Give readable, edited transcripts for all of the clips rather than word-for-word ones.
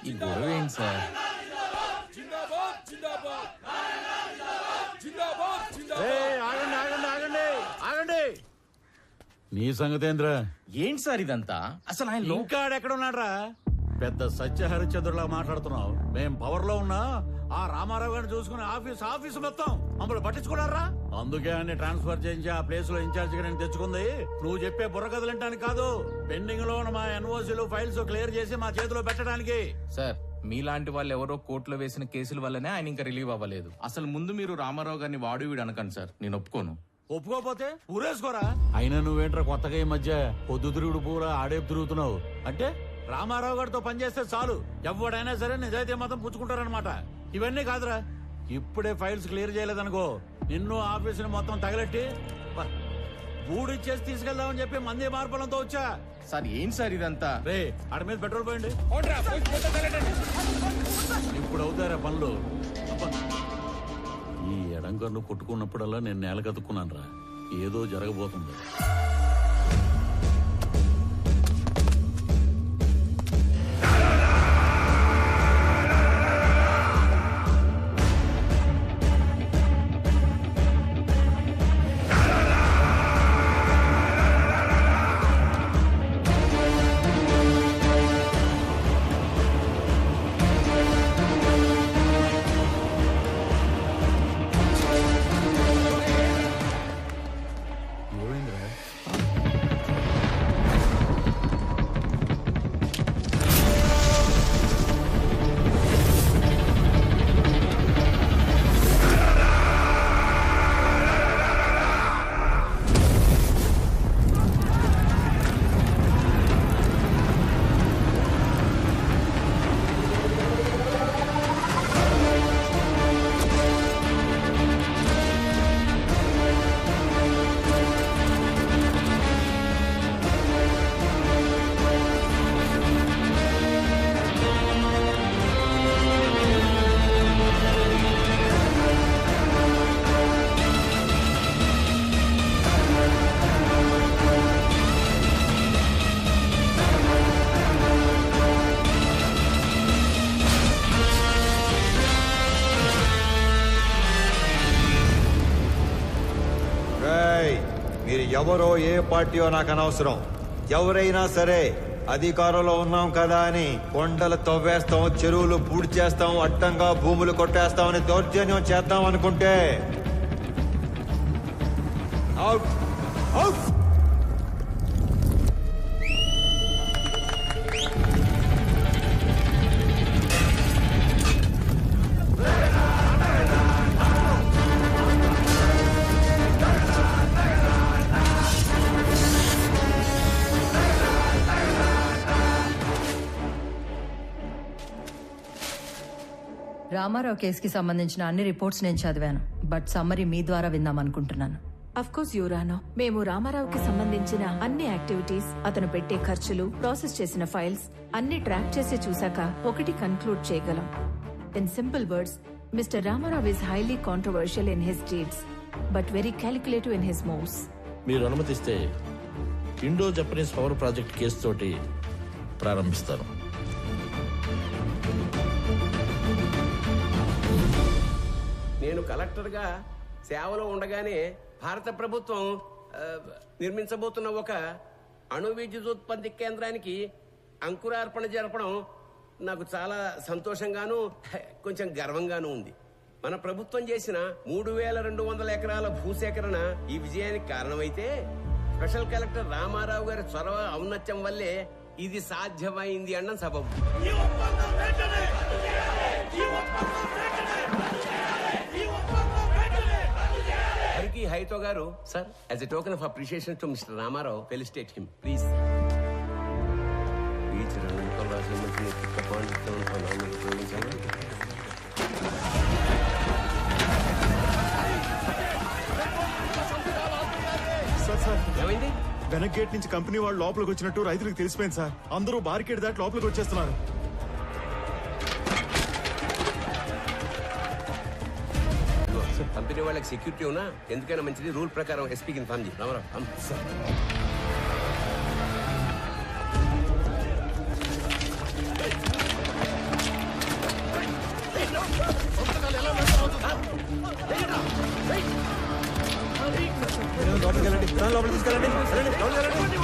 ఈ గొడవ ఏంటి సార్? ఆగండి ఆగండి ఆగండి ఆగండి. నీ సంగతేంద్ర? ఏంటి సార్ ఇదంతా? అసలు ఆయన ఇంకా ఎక్కడ ఉన్నాడ్రా? పెద్ద సత్య హరిశ్చంద్రులా మాట్లాడుతున్నావు. మేం పవర్ లో ఉన్నా ఆ రామారావు గారిని చూసుకుని ఆఫీసు మొత్తం మమ్మల్ని పట్టించుకున్నారా? అందుకే అన్ని ట్రాన్స్ఫర్ చేయించి ఆ ప్లేస్ లో ఇన్ఛార్జ్ గా నేను తెచ్చుకుంది. నువ్వు చెప్పే బుర్ర కదలంటానికి కాదు, పెండింగ్ లో ఉన్న మా ఎన్ఓసీలు ఫైల్స్ క్లియర్ చేసి మా చేతిలో పెట్టడానికి. సార్ మీలాంటి వాళ్ళు ఎవరో కోర్టులో వేసిన కేసుల వల్లనే ఆయన ఇంకా రిలీవ్ అవ్వలేదు. అసలు ముందు మీరు రామారావు గారిని వాడు వీడు అనకండి సార్, నేను ఒప్పుకోను. ఒప్పుకోపోతే ఊరేసుకోరా. అయినా నువ్వేంట్రా కొత్తగా ఈ మధ్య పొద్దుతిరుగుడు పూరా ఆడేపు తిరుగుతున్నావు? అంటే రామారావు గారితో పనిచేస్తే చాలు ఎవడైనా సరే నిజాయితీ మాత్రం పుచ్చుకుంటారనమాట. ఇవన్నీ కాదురా, ఇప్పుడే ఫైల్స్ క్లియర్ చేయలేదనుకో నిన్ను ఆఫీసుని మొత్తం తగలెట్టి బూడిచ్చేసి తీసుకెళ్దామని చెప్పి మంది మార్పులంతో వచ్చా. సార్ ఏంటి సార్ ఇదంతా? రే ఆడ మీద పెట్రోల్ పోయండి. ఇప్పుడు అవుతారా పనులు? ఈ ఎడంకన్ను కొట్టుకున్నప్పుడల్లా నేను నేల కతుక్కున్నాను రా, ఏదో జరగబోతుంది. మీరు ఎవరో ఏ పార్టీయో నాకు అనవసరం. ఎవరైనా సరే అధికారంలో ఉన్నాం కదా అని కొండలు తవ్వేస్తాం, చెరువులు పూడి చేస్తాం, అడ్డంగా భూములు కొట్టేస్తామని దౌర్జన్యం చేద్దాం అనుకుంటే అవుట్ అవుట్. రామారావు కేసుకి సంబంధించిన అన్ని రిపోర్ట్స్ నేను చదివాను, బట్ సమ్మరీ మీ ద్వారా విందాం అనుకుంటున్నాను. అఫ్కోర్స్ యువరానో, మేము రామారావుకి సంబంధించిన అన్ని యాక్టివిటీస్, అతను పెట్టే ఖర్చులు, ప్రాసెస్ చేసిన ఫైల్స్ అన్ని ట్రాక్ చేసి చూశాక ఒకటి కన్క్లూడ్ చేయగలం. In simple words, mister Rama Rao is highly controversial in his deeds but very calculative in his moves. మీరు అనుమతిస్తే Indo Japanese power project case తోటి ప్రారంభిస్తాను. నేను కలెక్టర్గా సేవలో ఉండగానే భారత ప్రభుత్వం నిర్మించబోతున్న ఒక అణు విద్యుదుత్పత్తి కేంద్రానికి అంకురార్పణ జరపడం నాకు చాలా సంతోషంగాను కొంచెం గర్వంగాను ఉంది. మన ప్రభుత్వం చేసిన 3200 ఎకరాల భూసేకరణ ఈ విజయానికి కారణమైతే స్పెషల్ కలెక్టర్ రామారావు గారి చొరవ ఔన్నత్యం వల్లే ఇది సాధ్యమైంది అన్న సబబు. హరికి హైతో గారు, sir, as a token of appreciation to mister Rama Rao, felicitate him please. ఏమైంది? వెనక్ గేట్ నుంచి కంపెనీ వాళ్ళు లోపలికి వచ్చినట్టు రైతులకు తెలిసిపోయింది సార్. అందరూ బార్కెట్ దాటి లోపలికి వచ్చేస్తున్నారు. కంపెనీ వాళ్ళకి సెక్యూరిటీ ఉన్నా ఎందుకైనా మంచిది, రూల్ ప్రకారం ఎస్పీకి ఇన్ఫార్మ్ చేయి. రామారావు తీసుకెళ్ళండి వెళ్ళండి, లోపలికి వెళ్ళండి.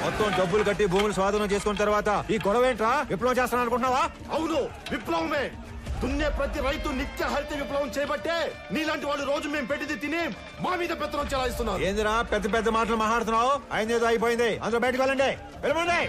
మొత్తం డబ్బులు కట్టి భూములు స్వాధీనం చేసుకున్న తర్వాత ఈ గొడవ ఏంట్రా? విప్లవం చేస్తాను అనుకుంటున్నావా? అవును, విప్లవమే. దున్నే ప్రతి రైతు నిత్య హరిత విప్లవం చేపట్టే నీలాంటి వాళ్ళు రోజు మేము పెట్టింది తిని మా మీద పెత్తనం చెలాయిస్తున్నారు. ఏందిరా పెద్ద పెద్ద మాటలు మాట్లాడుతున్నావు? అయింది ఏదో అయిపోయింది, అందరూ బయటకు వెళ్ళండి. వెళ్ళమండి.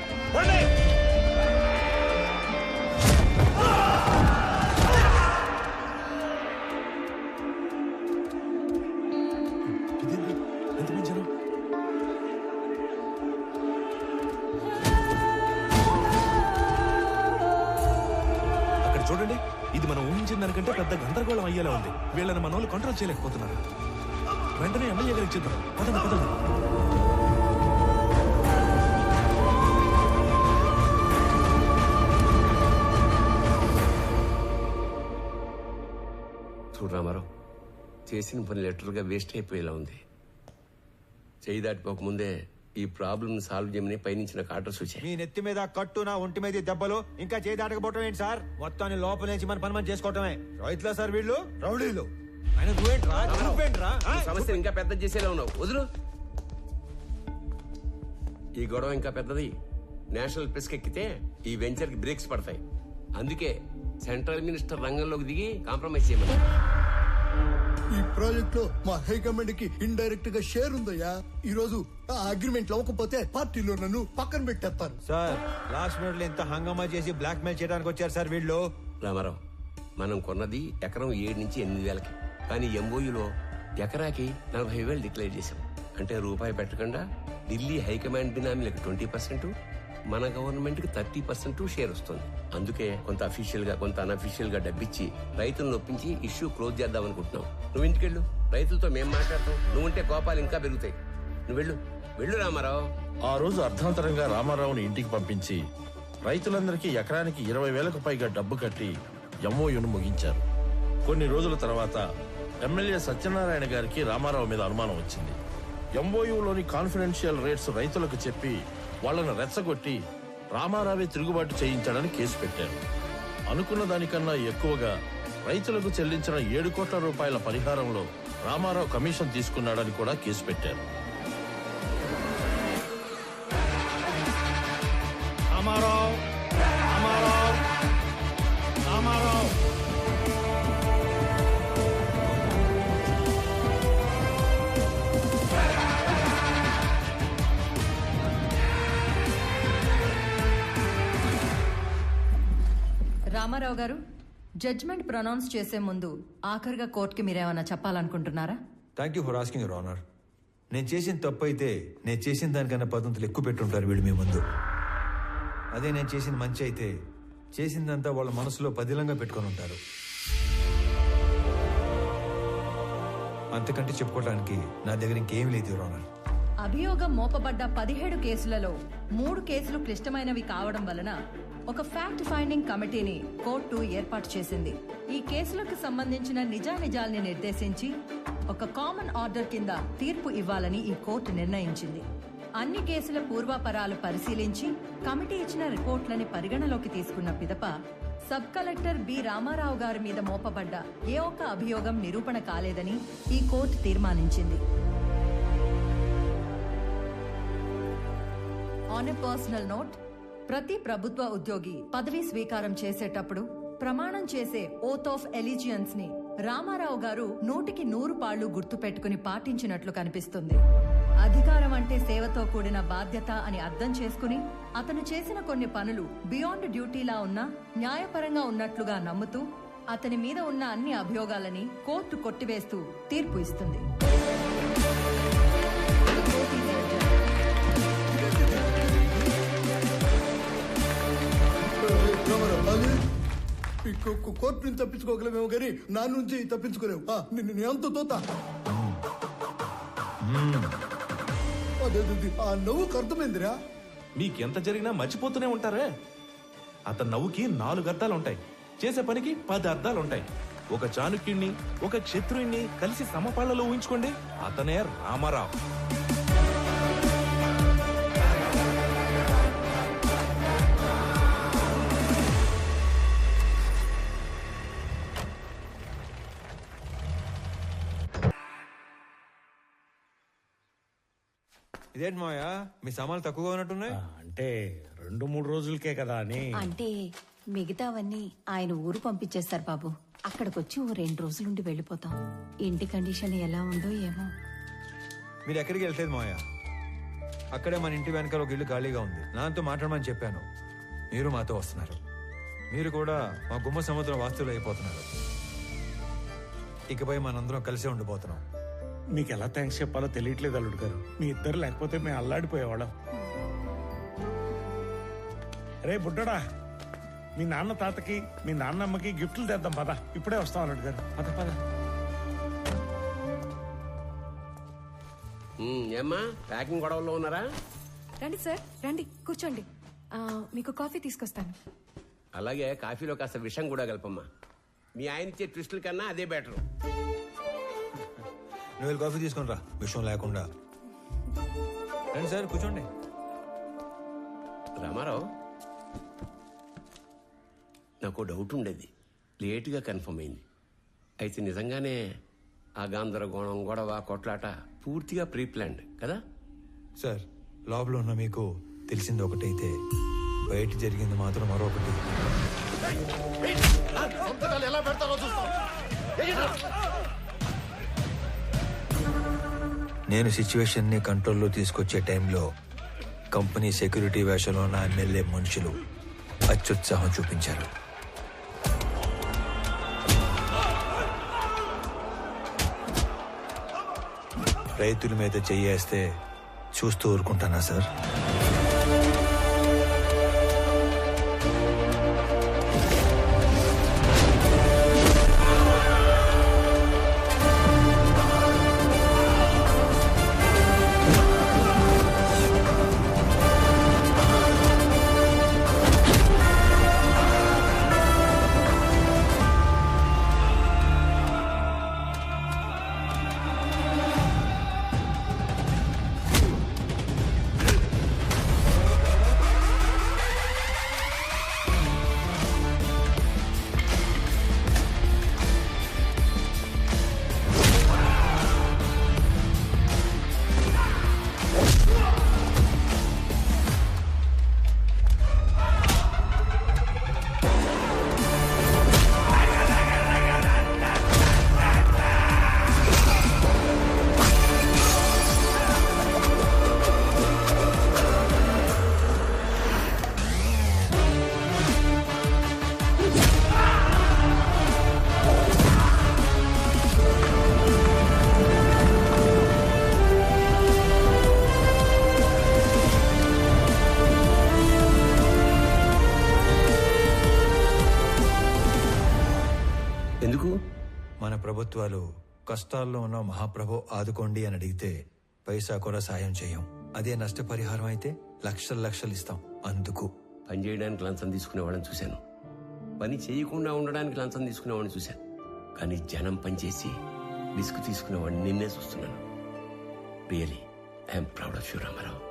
అక్కడ చూడండి, ఇది మనం ఊహించిన దానికంటే పెద్ద గందరగోళం అయ్యేలా ఉంది. వీళ్ళని మన వాళ్ళు కంట్రోల్ చేయలేకపోతున్నారు. వెంటనే ఎమ్మెల్యే గారికి ఇచ్చిద్దాం. పదండి పదండి. చూడు రామారావు, చేసిన పని లెటర్గా వేస్ట్ అయిపోయేలా ఉంది. చేయి దాటిపోకముందే ఈ ప్రాబ్లమ్ సాల్వ్ చేయమని పైనుంచి నాకు ఆర్డర్స్ వచ్చాయి. మీ నెత్తి మీద కట్టు, నా ఒంటి మీద దెబ్బలు, ఇంకా చేయి దాటకపోవటం ఏంటి సార్? మొత్తాన్ని లోపల నుంచి మన పని మనం చేసుకోవటమే. రైతులా సార్ వీళ్ళు? రౌడీలు. ఆయన నువ్వేంట్రా? ఈ సమస్యను ఇంకా పెద్ద చేసేలా ఉన్నావు. వదులు. ఈ గొడవ ఇంకా పెద్దది. నేషనల్ ప్రెస్ ఎక్కితే ఈ వెంచర్ కి బ్రేక్స్ పడతాయి. అందుకే సెంట్రల్ మినిస్టర్ రంగంలోకి దిగి కాంప్రమైజ్ చేయమని. ఈ ప్రాజెక్ట్ లో మా హైకమాండ్ కి ఇండైరెక్ట్ గా షేర్ ఉందయ్యా. ఈ రోజు ఆ అగ్రిమెంట్ అవ్వకపోతే పార్టీలో నన్ను పక్కన పెట్టేస్తారు. సార్ లాస్ట్ మినిట్ లో ఇంత హంగామా చేసి బ్లాక్ మెయిల్ చేయడానికి వచ్చారు సార్ వీళ్ళు. రామారావు, మనం కొన్నది ఎకరం 7 నుంచి 8 వేలకి. కానీ ఎంఓయూలో ఎకరాకి 40,000 డిక్లేర్ చేశాం. అంటే రూపాయి పెట్టకుండా ఢిల్లీ హైకమాండ్ బినామీలకు 20%, మన గవర్నమెంట్ కి 30% షేర్ వస్తుంది. అందుకే కొంత అఫీషియల్ గా కొంత అన్అఫీషియల్ గా డబ్బిచ్చి రైతులను ఒప్పించి ఇష్యూ క్లోజ్ చేద్దాం అనుకుంటున్నాం. నువ్వు ఇంటికెళ్ళు, రైతులతో మేం మాట్లాడతాం. నువ్వుంటే కోపాలు ఇంకా పెరుగుతాయి. నువ్వు వెళ్ళు రామారావు. ఆ రోజు అర్ధాంతరంగా రామారావుని ఇంటికి పంపించి రైతులందరికీ ఎకరానికి 20,000కు పైగా డబ్బు కట్టి ఎంఓయూను ముగించారు. కొన్ని రోజుల తర్వాత ఎమ్మెల్యే సత్యనారాయణ గారికి రామారావు మీద అనుమానం వచ్చింది. ఎంఓయూలోని కాన్ఫిడెన్షియల్ రేట్స్ రైతులకు చెప్పి వాళ్లను రెచ్చగొట్టి రామారావే తిరుగుబాటు చేయించాడని కేసు పెట్టారు. అనుకున్న దానికన్నా ఎక్కువగా రైతులకు చెల్లించిన 7 కోట్ల రూపాయల పరిహారంలో రామారావు కమిషన్ తీసుకున్నాడని కూడా కేసు పెట్టారు. రామారావు గారు, జడ్జ్మెంట్ ప్రొనౌన్స్ చేసే ముందు ఆఖరిగా కోర్టుకి మీరేమన్నా చెప్పాలనుకుంటున్నారా? Thank you for asking your honour. నేను చేసిన తప్పు అయితే నేను చేసిన దానికన్నా 10 ఎక్కువ పెట్టుంటారు వీళ్ళు మీ ముందు. అదే నేను చేసిన మంచి అయితే చేసిందంతా వాళ్ళ మనసులో పదిలంగా పెట్టుకొని ఉంటారు. అంతకంటే చెప్పుకోవడానికి నా దగ్గర ఇంకేమీ లేదు యువర్ ఆనర్. అభియోగం మోపబడ్డ 17 కేసులలో 3 కేసులు క్లిష్టమైనవి కావడం వలన ఒక ఫ్యాక్ట్ ఫైండింగ్ కమిటీని కోర్టు ఏర్పాటు చేసింది. ఈ కేసులకు సంబంధించిన నిజానిజాల్ని నిర్దేశించి ఒక కామన్ ఆర్డర్ కింద తీర్పు ఇవ్వాలని ఈ కోర్టు నిర్ణయించింది. అన్ని కేసుల పూర్వాపరాలు పరిశీలించి కమిటీ ఇచ్చిన రిపోర్ట్లని పరిగణలోకి తీసుకున్న పిదప సబ్ కలెక్టర్ బి రామారావు గారి మీద మోపబడ్డ ఏ ఒక్క అభియోగం నిరూపణ కాలేదని ఈ కోర్టు తీర్మానించింది. ఆన్ ఎ పర్సనల్ నోట్, ప్రతి ప్రభుత్వ ఉద్యోగి పదవీ స్వీకారం చేసేటప్పుడు ప్రమాణం చేసే ఓత్ ఆఫ్ ఎలిజియన్స్ ని రామారావు గారు 100కి 100 పాళ్లు గుర్తు పెట్టుకుని పాటించినట్లు కనిపిస్తుంది. అధికారం అంటే సేవతో కూడిన బాధ్యత అని అర్థం చేసుకుని అతను చేసిన కొన్ని పనులు బియాండ్ డ్యూటీలా ఉన్నా న్యాయపరంగా ఉన్నట్లుగా నమ్ముతూ అతని మీద ఉన్న అన్ని అభియోగాలని కోర్టు కొట్టివేస్తూ తీర్పు ఇస్తుంది. కోర్టు నుంచి తప్పించుకోగలమేమో కానీ నా నుంచి తప్పించుకోలేవు. నేను ఎంత తోతా ఆ నవ్వుకు అర్థమైందిరా. మీకెంత జరిగినా మర్చిపోతూనే ఉంటారే. అతని నవ్వుకి 4 అర్థాలు ఉంటాయి, చేసే పనికి 10 అర్థాలు ఉంటాయి. ఒక చాణుక్యుణ్ణి, ఒక క్షత్రుణ్ణి కలిసి సమపాళ్లలో ఊహించుకోండి, అతనే రామారావు. ఇదేంటి మావయ్య, మీ సామాన్లు తక్కువగా ఉన్నట్టున్నాయి? అంటే 2-3 రోజులకే కదా అని. అంటే మిగతావన్నీ ఆయన ఊరు పంపించేస్తారు బాబు. అక్కడికొచ్చి ఓ 2 రోజులుండి వెళ్ళిపోతాం. ఇంటి కండిషన్ ఎలా ఉందో ఏమో. మీరు ఎక్కడికి వెళ్తలేదు మావయ్య, అక్కడే మన ఇంటి వెనకాల ఒక ఇల్లు ఖాళీగా ఉంది. నాతో మాట్లాడమని చెప్పాను, మీరు మాతో వస్తున్నారు. మీరు కూడా మా గుమ్మ సముద్రం వాస్తువులు అయిపోతున్నారు. ఇకపై మనందరం కలిసే ఉండిపోతున్నాం. మీకు ఎలా థ్యాంక్స్ చెప్పాలో తెలియట్లేదు అల్లుడు గారు. మీ ఇద్దరు లేకపోతే మేము అల్లాడిపోయేవాళ్ళం. రే బుడ్డడా, మీ నాన్న తాతకి మీ నాన్నమ్మకి గిఫ్ట్లు తెద్దాం పద. ఇప్పుడే వస్తాం అల్లుడు గారు, పద పద. ఏమ్మా ప్యాకింగ్ గొడవల్లో ఉన్నారా? రండి సార్, రండి కూర్చోండి. మీకు కాఫీ తీసుకొస్తాను. అలాగే కాఫీలో కాస్త విషం కూడా కలపమ్మా. మీ ఆయన ఇచ్చే ట్విస్టుల కన్నా అదే బెటర్. నువ్వు కాఫీ తీసుకుని రా, విషయం లేకుండా. రండి సార్, కూర్చోండి. రామారావు, నాకు డౌట్ ఉండేది, లేటుగా కన్ఫర్మ్ అయింది. అయితే నిజంగానే ఆ గందరగోళం, గొడవ, కొట్లాట పూర్తిగా ప్రీ ప్లాన్డ్ కదా? సార్, లోపల ఉన్న మీకు తెలిసింది ఒకటైతే బయట జరిగింది మాత్రం మరొకటి. నేను సిచ్యువేషన్ ని కంట్రోల్లో తీసుకొచ్చే టైంలో కంపెనీ సెక్యూరిటీ వేషంలో ఉన్న ఎమ్మెల్యే మనుషులు అత్యుత్సాహం చూపించారు. రైతుల మీద చెయ్యేస్తే చూస్తూ ఊరుకుంటానా సార్? ఎందుకు? మన ప్రభుత్వాలు కష్టాల్లో ఉన్న మహాప్రభు ఆదుకోండి అని అడిగితే పైసా కూడా సాయం చేయం. అదే నష్టపరిహారం అయితే లక్షలు ఇస్తాం. అందుకు పని చేయడానికి లంచం తీసుకునే వాళ్ళని చూశాను, పని చేయకుండా ఉండడానికి లంచం తీసుకునేవాడిని చూశాను. కానీ జనం పనిచేసి రిస్క్ తీసుకునేవాడిని నిన్నే చూస్తున్నాను. Really I'm proud of you Rama Rao.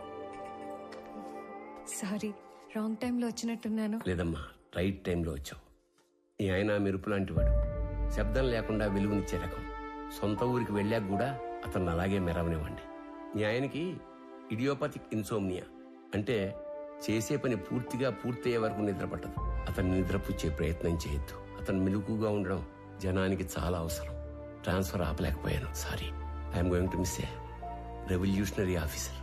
Sorry, wrong టైంలో వచ్చినట్టున్నాను. లేదమ్మా, రైట్ టైంలో వచ్చావు. ఈ ఆయన మెరుపు లాంటి వాడు, శబ్దం లేకుండా వెలుగునిచ్చే రకం. సొంత ఊరికి వెళ్ళాక కూడా అతను అలాగే మెరవనివ్వండి. మీ ఆయనకి ఇడియోపతిక్ ఇన్సోమ్నియా, అంటే చేసే పని పూర్తిగా పూర్తయ్యే వరకు నిద్ర పట్టదు. అతన్ని నిద్రపుచ్చే ప్రయత్నం చేయొద్దు. అతను మెలుగుగా ఉండడం జనానికి చాలా అవసరం. ట్రాన్స్ఫర్ ఆపలేకపోయాను, sorry. I'm going to miss a revolutionary officer.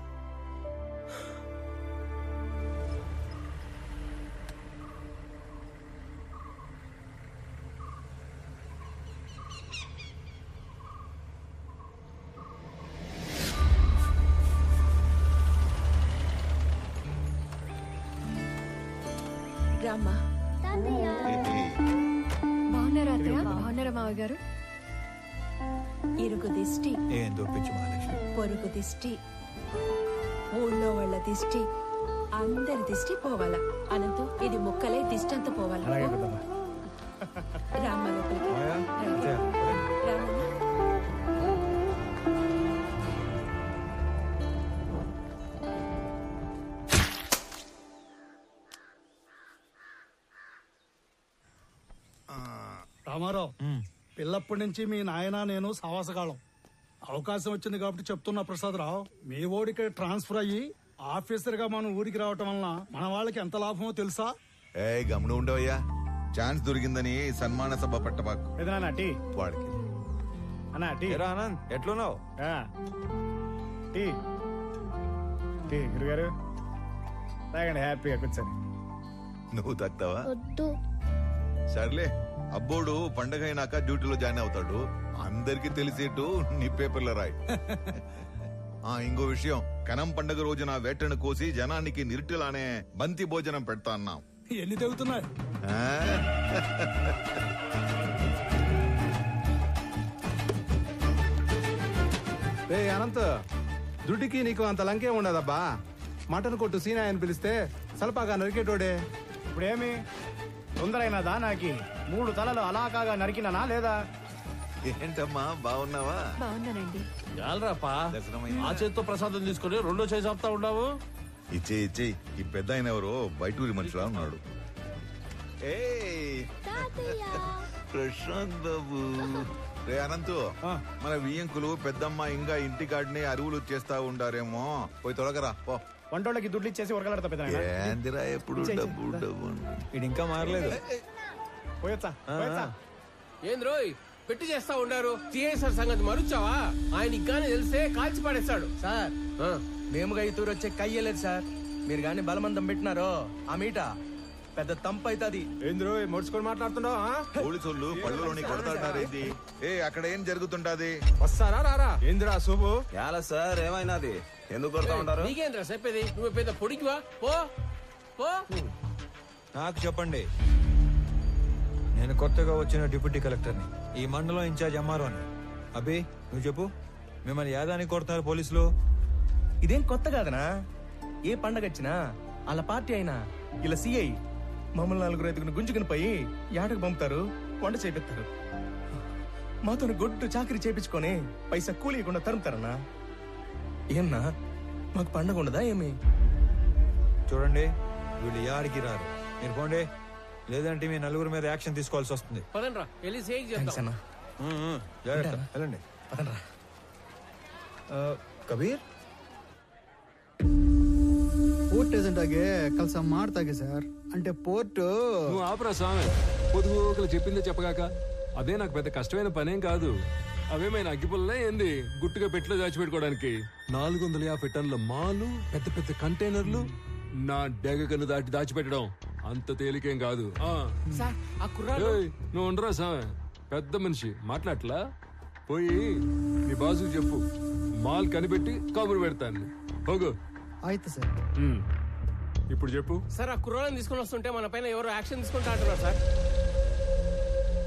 రామ్మా. బాగున్నారా అత్తయ్య? బాగున్నారా మావయ్య గారు? ఇరుగు దిష్టి, ఏం దొప్పించు మహాలక్ష్మి. పొరుగు దిష్టి, ఊళ్ళో వాళ్ళ దిష్టి అందరి దిష్టి పోవాలా. అనంతు ఇది ముక్కలే దిష్టి అంతా పోవాలా. రామ్మ లోపలికి. రామమ్మ. రామారావు, పిల్లప్పటి నుంచి మీ నాయన నేను సావాసగాళం. అవకాశం వచ్చింది కాబట్టి చెప్తున్నా ప్రసాదరావు, మీ ఓడికి ట్రాన్స్ఫర్ అయ్యి ఆఫీసర్ గా మనం ఊరికి రావటం వలన మన వాళ్ళకి ఎంత లాభమో తెలుసా? ఏ గమను ఉండవయ్యా, ఛాన్స్ దొరికిందని సన్మాన సభ పట్టబాకు. వాడికి ఆనంద్ ఎట్లున్నావు? గురుగారు తాగండి, హ్యాపీగా కూర్చొని. నువ్వు తక్కువా? సర్లే, అబ్బోడు పండగ అయినాక డ్యూటీలో జాయిన్ అవుతాడు. అందరికి తెలిసేట్టు నీ పేపర్లో రాయి. ఇంకో విషయం, కనం పండగ రోజున వేటను కోసి జనానికి నిరుటిలానే బంతి భోజనం పెడతా అన్నాం. ఎన్ని తెగుతున్నాయి? అనంత్, దుడ్డికి నీకు అంత లంకే ఉండదబ్బా. మటన్ కొట్టు సీనా అని పిలిస్తే సలపాగా నరికేటోడే. ఇప్పుడేమి తొందరైనదా? నాకి 3 తలలు అలాకాగా నరికినానా లేదా? ఏంటమ్మా, బాగున్నావా? బాగున్నానండి. చాలరాపా, ఆ చేతితో ప్రసాదం తీసుకుని రెండో చేసి ఆపుతా ఉన్నావు. ఇచ్చే ఈ పెద్ద ఆయన ఎవరో బయటూరి మనిషిలా ఉన్నాడు. ప్రశాంత్ బాబు. రే అనంతు, మన వియ్యంకులు పెద్దమ్మ ఇంకా ఇంటికాడిని అరువులు చేస్తా ఉండారేమో, పోయి తొలగరా పో. వంటోళ్ళకి దుడ్లు ఇచ్చేసి ఉరకలాడతా పెద్ద. ఏందిరా ఎప్పుడు డబ్బు డబ్బు. ఇది ఇంకా మారలేదు. పోయొచ్చా? ఏంది రోయ్ పెట్టి చేస్తా ఉండారు? సిఐసార్ సంగతి మరుచావా? ఆయన ఇంకానే తెలిసే కాల్చి పడేస్తాడు. సార్, మేముగా ఈ తూరు వచ్చే కయ్యలేదు సార్. మీరు గాని బలమందం పెట్టినారో ఆ మీట పెద్ద తంపు అవుతుంది. ఏంద్రో మొడుచుకొని మాట్లాడుతున్నావు? పోలీసులు పళ్ళులోని కొడతాడారేంటి? అక్కడ ఏం జరుగుతుంటాది? వస్తారా రారా? ఏందిరా శుభు? ఎలా సార్, ఏమైనాది? ఎందుకు కొడతా ఉంటారు? నీకేంద్రా చెప్పేది? నువ్వు పెద్ద పొడికివా? పో పో. నాకు చెప్పండి, నేను కొత్తగా వచ్చిన డిప్యూటీ కలెక్టర్ని, ఈ మండలం ఇన్ఛార్జ్ ఎంఆర్ఓని. అభి, నువ్వు చెప్పు, మిమ్మల్ని యాదానికి కొడుతున్నారు పోలీసులు? ఇదేం కొత్త కాదనా? ఏ పండగ వచ్చినా వాళ్ళ పార్టీ అయినా ఇలా సిఐ మమ్మల్ని 4 గుంజుకుని పోయి యాటకు పంపుతారు, వంట చేపిస్తారు. మాతో గొడ్డు చాకరీ చేపించుకొని పైసా కూలీయకుండా తరుముతారన్నా. ఏమన్నా మాకు పండగ ఉండదా ఏమి? చూడండి, వీళ్ళు యాడికి రారు. మీరు పోండి, లేదంటే మీ నలుగురు మీద యాక్షన్ తీసుకోవాల్సి వస్తుంది. పదండ్రా, వెళ్ళి సేక్ చేద్దాం. జాగ్రత్త, వెళ్ళండి. ಕಬೀರ್, ಪೋರ್ಟ್ ಏಜೆಂಟ್ ಆಗಿ ಕೆಲಸ ಮಾಡ್ತಾಗೆ ಸರ್. అంటే పోర్ట్ నువ్వు ఆపరా స్వామి, పొదుగులు చెప్పిందే చెప్పగాక. అదే నాకు పెద్ద కష్టమైన పనేం కాదు. అవేమైనా అగ్గిపుల్లే ఏంది గుట్టుగా పెట్టిలో దాచిపెట్టుకోవడానికి? 450 టన్నుల మాలు, పెద్ద పెద్ద కంటైనర్లు నా డెగకను దాచిపెట్టడం అంత తేలికేం కాదు. నువ్వు ఉండరా స్వామి, పెద్ద మనిషి మాట్లాడలా. పోయి నీ బాసుకు చెప్పు, మాల్ కనిపెట్టి కబురు పెడతాను. పోగు. ಆಯ್ತು ಸರ್. ఇప్పుడు చెప్పు సార్, ఆ కుర్రాళ్ళని తీసుకొని వస్తుంటే మన పైన ఎవరో యాక్షన్ తీసుకుంటా అంటున్నారు సార్.